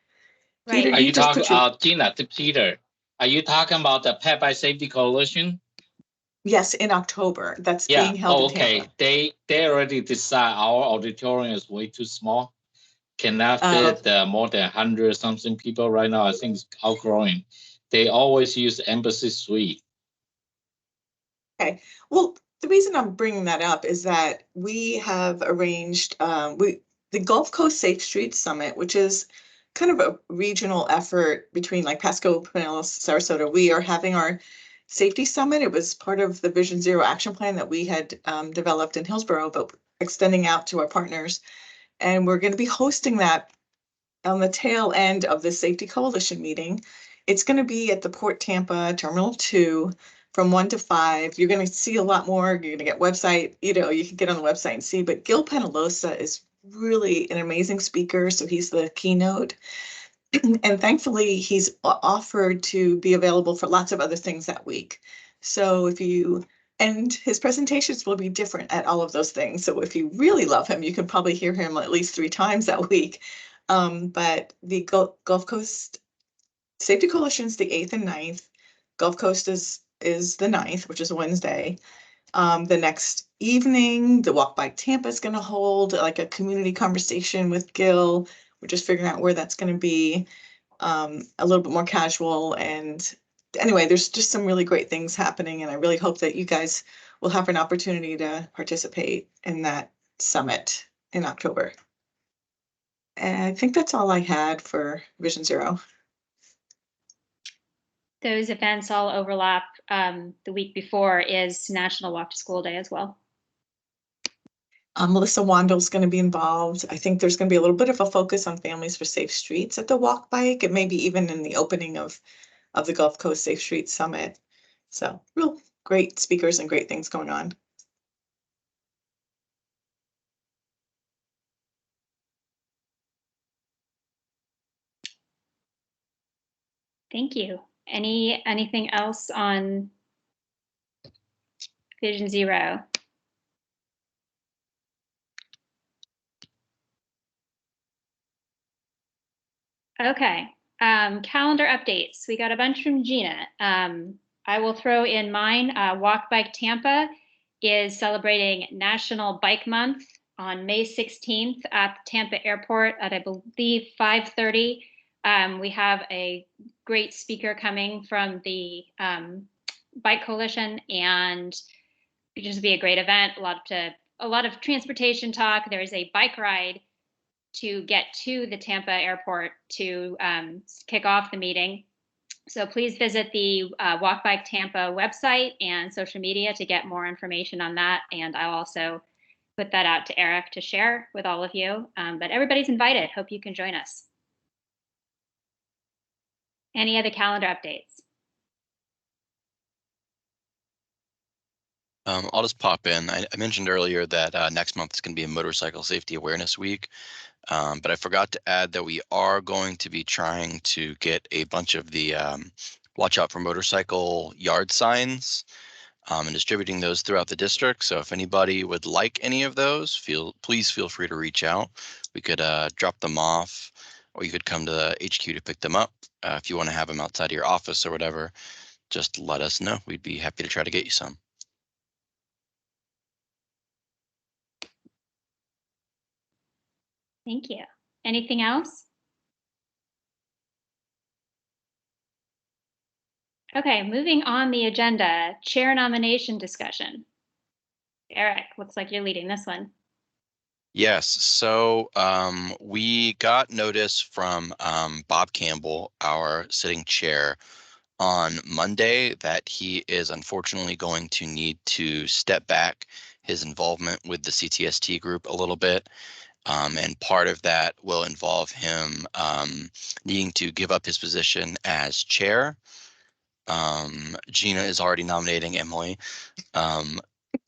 Right. Peter, Are you talking, Gina, to Peter, are you talking about the Pet by Safety Coalition? Yes, in October. That's Yeah. being held in Okay. Tampa. They already decide our auditorium is way too small. Cannot fit more than 100 something people right now. I think it's outgrowing. They always use Embassy Suite. Okay. Well, the reason I'm bringing that up is that we have arranged the Gulf Coast Safe Streets Summit, which is kind of a regional effort between like Pasco, Pinellas, Sarasota. We are having our safety summit. It was part of the Vision Zero action plan that we had developed in Hillsborough, but extending out to our partners. And we're going to be hosting that on the tail end of the Safety Coalition meeting. It's going to be at the Port Tampa Terminal 2 from 1 to 5. You're going to see a lot more. You're going to get website, you can get on the website and see, but Gil Penalosa is really an amazing speaker. So he's the keynote. And thankfully, he's offered to be available for lots of other things that week. So and his presentations will be different at all of those things. So if you really love him, you can probably hear him at least 3 times that week. But the Gulf Coast Safety Coalition is the 8th and 9th. Gulf Coast is the 9th, which is a Wednesday. The next evening, the Walk by Tampa is going to hold like a community conversation with Gil. We're just figuring out where that's going to be, a little bit more casual. And anyway, there's just some really great things happening. And I really hope that you guys will have an opportunity to participate in that summit in October. And I think that's all I had for Vision Zero. those events all overlap. The week before is National Walk to School Day as well. Melissa Wandel's going to be involved. I think there's going to be a little bit of a focus on Families for Safe Streets at the Walk Bike, and maybe even in the opening of the Gulf Coast Safe Streets Summit. So real great speakers and great things going on. Thank you. Anything else on Vision Zero? Okay, calendar updates. We got a bunch from Gina. I will throw in mine. Walk Bike Tampa is celebrating National Bike Month on May 16th at Tampa Airport at, I believe, 5:30. We have a great speaker coming from the Bike Coalition, and it just be a great event. A lot of transportation talk. There is a bike ride to get to the Tampa airport to kick off the meeting. So please visit the Walk Bike Tampa website and social media to get more information on that. And I'll also put that out to Eric to share with all of you. But everybody's invited. Hope you can join us. Any other calendar updates? I'll just pop in. I mentioned earlier that next month is going to be a Motorcycle Safety Awareness Week. But I forgot to add that we are going to be trying to get a bunch of the watch out for motorcycle yard signs and distributing those throughout the district. So if anybody would like any of those, please feel free to reach out. We could drop them off, or you could come to the HQ to pick them up. If you want to have them outside of your office or whatever, just let us know. We'd be happy to try to get you some. Thank you. Anything else? Okay, moving on the agenda, chair nomination discussion. Eric, looks like you're leading this one. Yes, so we got notice from Bob Campbell, our sitting chair, on Monday that he is unfortunately going to need to step back his involvement with the CTST group a little bit. And part of that will involve him needing to give up his position as chair. Gina is already nominating Emily.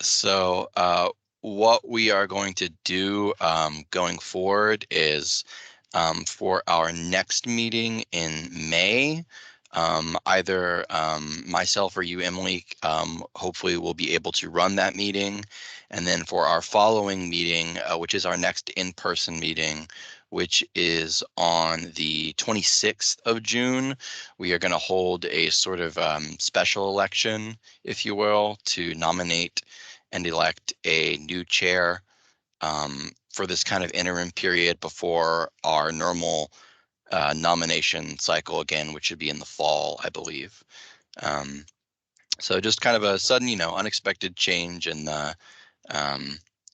So what we are going to do going forward is for our next meeting in May, either myself or you, Emily, hopefully will be able to run that meeting. And then for our following meeting, which is our next in-person meeting, which is on the 26th of June, we are going to hold a sort of special election, if you will, to nominate and elect a new chair for this kind of interim period before our normal nomination cycle again, which should be in the fall, I believe. So just kind of a sudden, unexpected change in the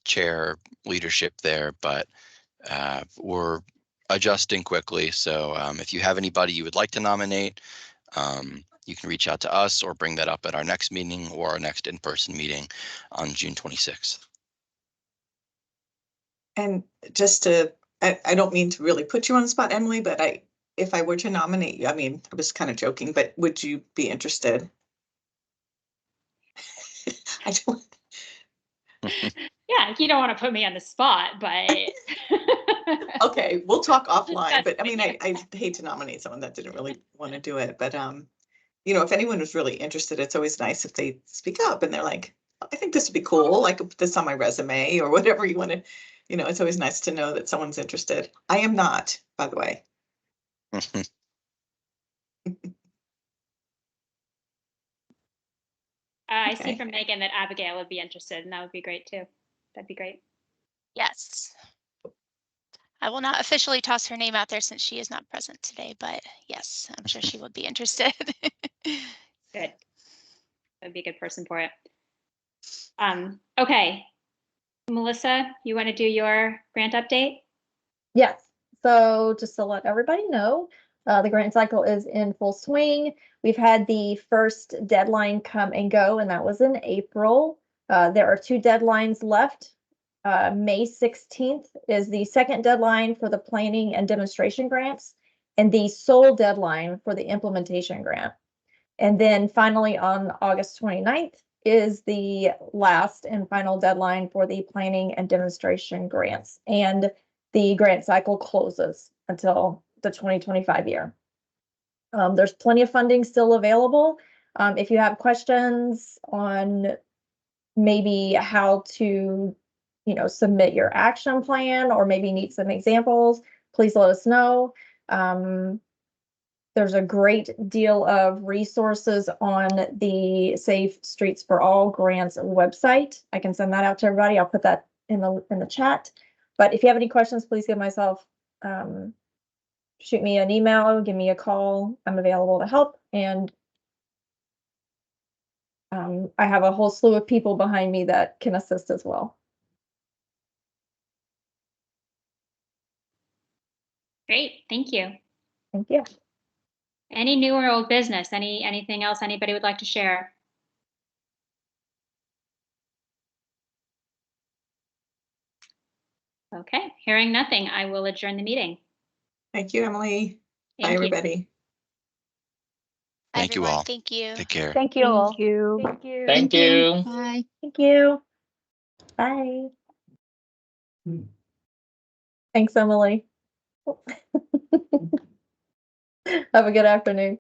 chair leadership there, but we're adjusting quickly. So if you have anybody you would like to nominate, you can reach out to us or bring that up at our next meeting or our next in-person meeting on June 26th. And just to, I don't mean to really put you on the spot, Emily, but if I were to nominate you, I mean, I was kind of joking, but would you be interested? I don't. Yeah, you don't want to put me on the spot, but. Okay, we'll talk offline, but I mean, I hate to nominate someone that didn't really want to do it, but if anyone was really interested, it's always nice if they speak up and they're like, I think this would be cool, like put this on my resume or whatever you want to, it's always nice to know that someone's interested. I am not, by the way. I see from Megan that Abigail would be interested, and that would be great too. That'd be great. Yes. I will not officially toss her name out there since she is not present today, but yes, I'm sure she would be interested. Good. That'd be a good person for it. Okay. Melissa, you want to do your grant update? Yes. So just to let everybody know, The grant cycle is in full swing. We've had the first deadline come and go, and that was in April. There are 2 deadlines left. May 16th is the second deadline for the planning and demonstration grants, and the sole deadline for the implementation grant. And then finally on August 29th is the last and final deadline for the planning and demonstration grants. And the grant cycle closes until the 2025 year. There's plenty of funding still available. If you have questions on maybe how to, submit your action plan, or maybe need some examples, please let us know. There's a great deal of resources on the Safe Streets for All grants website. I can send that out to everybody. I'll put that in the chat. But if you have any questions, please give myself, shoot me an email, give me a call. I'm available to help. And I have a whole slew of people behind me that can assist as well. Great, thank you. Thank you. Any new or old business? Anything else anybody would like to share? Okay, hearing nothing, I will adjourn the meeting. Thank you, Emily. Bye, Thank you. everybody. Thank you all. Thank you. Take care. Thank you all. Thank you. Thank you. Thank you. Bye. Thank you. Bye. Thanks, Emily. Have a good afternoon.